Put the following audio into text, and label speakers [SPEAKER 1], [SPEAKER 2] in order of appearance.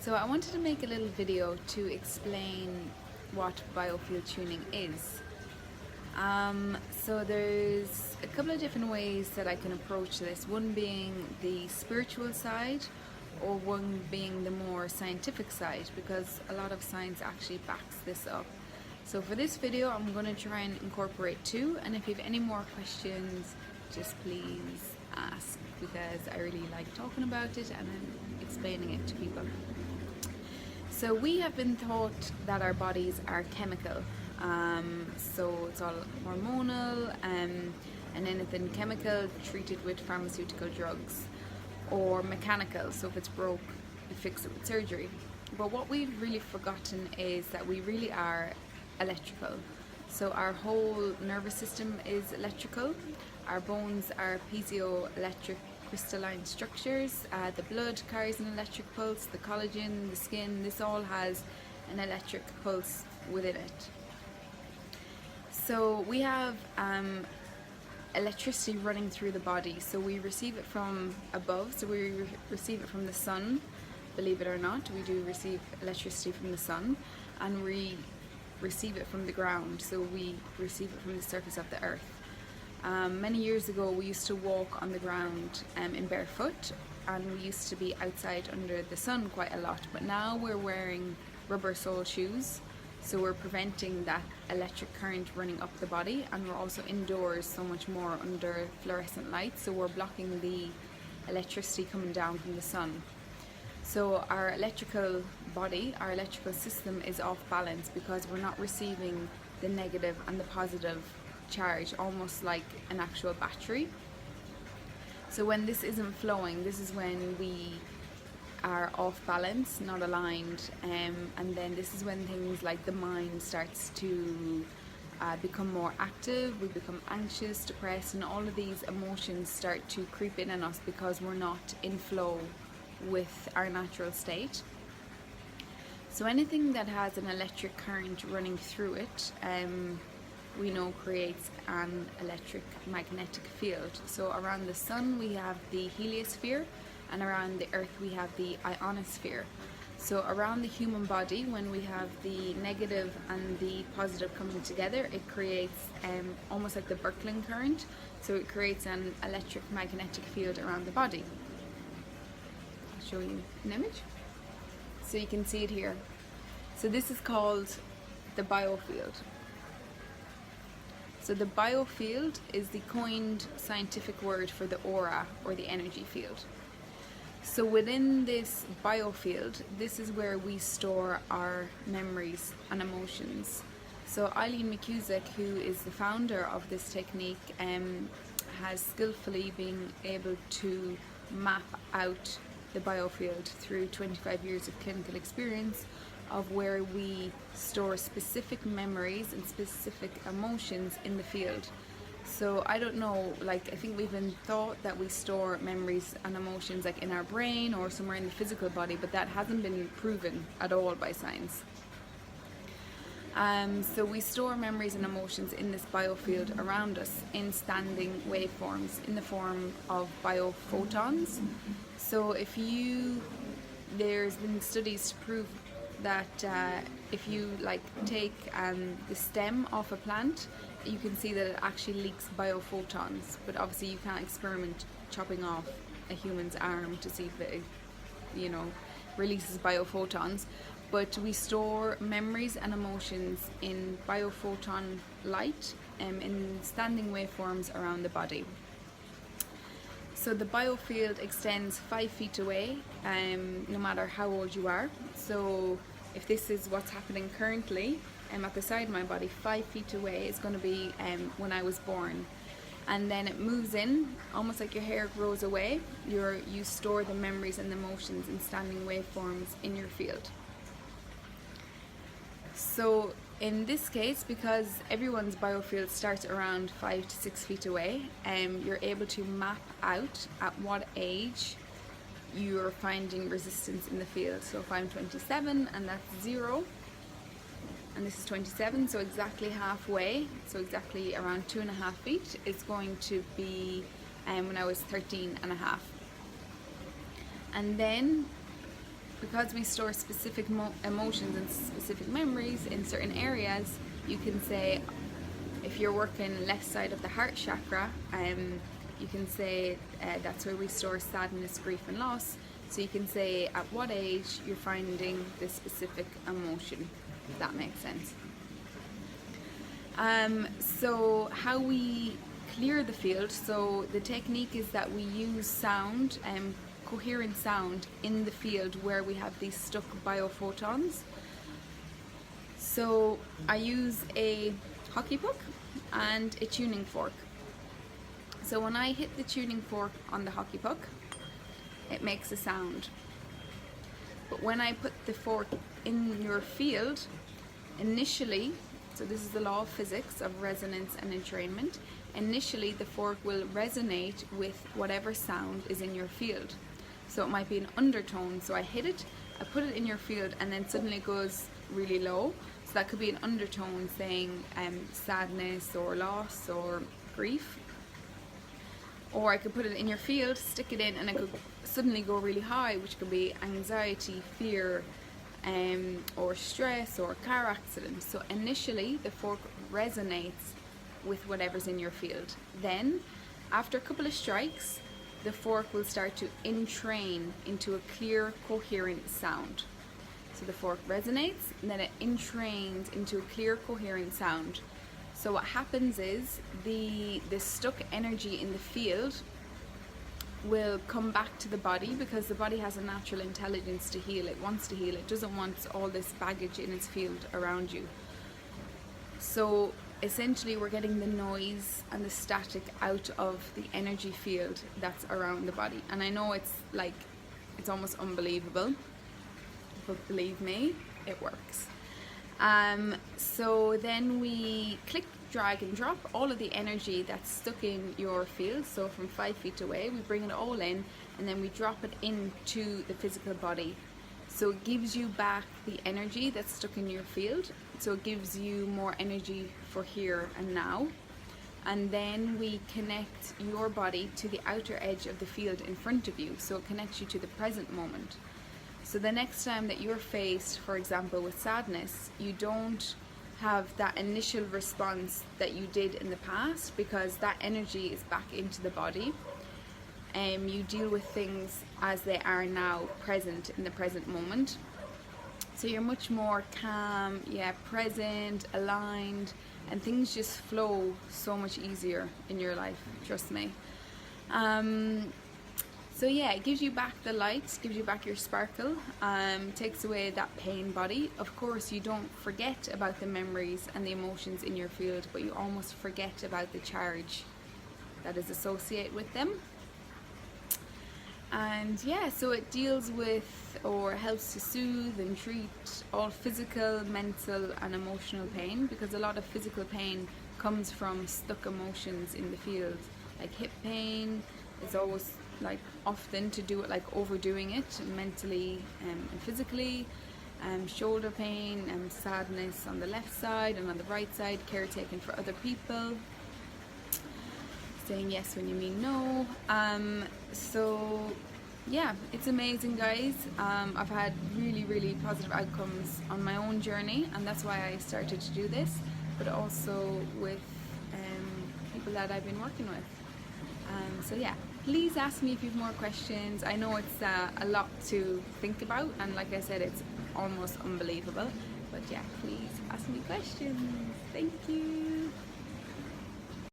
[SPEAKER 1] So I wanted to make a little video to explain what biofield tuning is. So there's a couple of different ways that I can approach this, one being the spiritual side or one being the more scientific side, because a lot of science actually backs this up. So for this video I'm going to try and incorporate two, and if you have any more questions just please ask, because I really like talking about it and explaining it to people. So we have been taught that our bodies are chemical, so it's all hormonal and anything chemical treated with pharmaceutical drugs, or mechanical, so if it's broke you fix it with surgery. But what we've really forgotten is that we really are electrical. So our whole nervous system is electrical, our bones are piezoelectric crystalline structures, the blood carries an electric pulse, the collagen, the skin, this all has an electric pulse within it. So we have electricity running through the body, so we receive it from above, so we receive it from the sun. Believe it or not, we do receive electricity from the sun, and we receive it from the ground, so we receive it from the surface of the earth. Many years ago we used to walk on the ground in barefoot, and we used to be outside under the sun quite a lot, but now we're wearing rubber sole shoes, so we're preventing that electric current running up the body, and we're also indoors so much more under fluorescent lights, so we're blocking the electricity coming down from the sun. So our electrical body, our electrical system is off balance because we're not receiving the negative and the positive charge, almost like an actual battery. So when this isn't flowing, this is when we are off balance, not aligned, and then this is when things like the mind starts to become more active, we become anxious, depressed, and all of these emotions start to creep in on us because we're not in flow with our natural state. So anything that has an electric current running through it, we know creates an electric magnetic field. So around the sun we have the heliosphere, and around the earth we have the ionosphere. So around the human body, when we have the negative and the positive coming together, it creates almost like the Birkeland current, so it creates an electric magnetic field around the body. I'll show you an image so you can see it here. So this is called the biofield. So the biofield is the coined scientific word for the aura or the energy field. So within this biofield, this is where we store our memories and emotions. So Eileen McCusick, who is the founder of this technique, has skillfully been able to map out the biofield through 25 years of clinical experience of where we store specific memories and specific emotions in the field. So I don't know, like I think we've been taught that we store memories and emotions like in our brain or somewhere in the physical body, but that hasn't been proven at all by science. So we store memories and emotions in this biofield around us in standing waveforms in the form of biophotons. So there's been studies to prove that if you take the stem off a plant, you can see that it actually leaks biophotons, but obviously you can't experiment chopping off a human's arm to see if it releases biophotons, but we store memories and emotions in biophoton light in standing waveforms around the body. So the biofield extends 5 feet away, no matter how old you are. So if this is what's happening currently, at the side of my body, 5 feet away is going to be when I was born. And then it moves in, almost like your hair grows away, you store the memories and the emotions in standing waveforms in your field. So in this case, because everyone's biofield starts around 5 to 6 feet away, you're able to map out at what age you're finding resistance in the field. So if I'm 27 and that's 0, and this is 27, so exactly halfway, so exactly around 2.5 feet is going to be when I was 13 and a half. And then because we store specific emotions and specific memories in certain areas, you can say, if you're working left side of the heart chakra, you can say that's where we store sadness, grief and loss. So you can say at what age you're finding this specific emotion, if that makes sense. So how we clear the field, so the technique is that we use sound, coherent sound in the field where we have these stuck biophotons. So I use a hockey puck and a tuning fork. So when I hit the tuning fork on the hockey puck, it makes a sound. But when I put the fork in your field, initially, so this is the law of physics of resonance and entrainment, initially the fork will resonate with whatever sound is in your field. So it might be an undertone, so I hit it, I put it in your field, and then suddenly it goes really low. So that could be an undertone saying sadness or loss or grief. Or I could put it in your field, stick it in, and it could suddenly go really high, which could be anxiety, fear, or stress or car accident. So initially the fork resonates with whatever's in your field. Then after a couple of strikes, the fork will start to entrain into a clear, coherent sound. So the fork resonates, and then it entrains into a clear, coherent sound. So what happens is the stuck energy in the field will come back to the body, because the body has a natural intelligence to heal. It wants to heal. It doesn't want all this baggage in its field around you. So essentially we're getting the noise and the static out of the energy field that's around the body. And I know it's almost unbelievable, but believe me, it works. So then we click, drag and drop all of the energy that's stuck in your field. So from 5 feet away, we bring it all in, and then we drop it into the physical body. So it gives you back the energy that's stuck in your field. So it gives you more energy for here and now. And then we connect your body to the outer edge of the field in front of you. So it connects you to the present moment. So the next time that you're faced, for example, with sadness, you don't have that initial response that you did in the past, because that energy is back into the body. You deal with things as they are now, present, in the present moment. So you're much more calm, present, aligned, and things just flow so much easier in your life, trust me. So yeah, it gives you back the light, gives you back your sparkle, takes away that pain body. Of course, you don't forget about the memories and the emotions in your field, but you almost forget about the charge that is associated with them. And yeah, so it deals with, or helps to soothe and treat all physical, mental and emotional pain, because a lot of physical pain comes from stuck emotions in the field, like hip pain. It's always often to do it overdoing it mentally and physically, shoulder pain and sadness on the left side, and on the right side, caretaking for other people, saying yes when you mean no. So yeah, it's amazing, guys. I've had really positive outcomes on my own journey, and that's why I started to do this, but also with people that I've been working with. So yeah, please ask me if you have more questions. I know it's a lot to think about, and like I said, it's almost unbelievable, but yeah, please ask me questions. Thank you.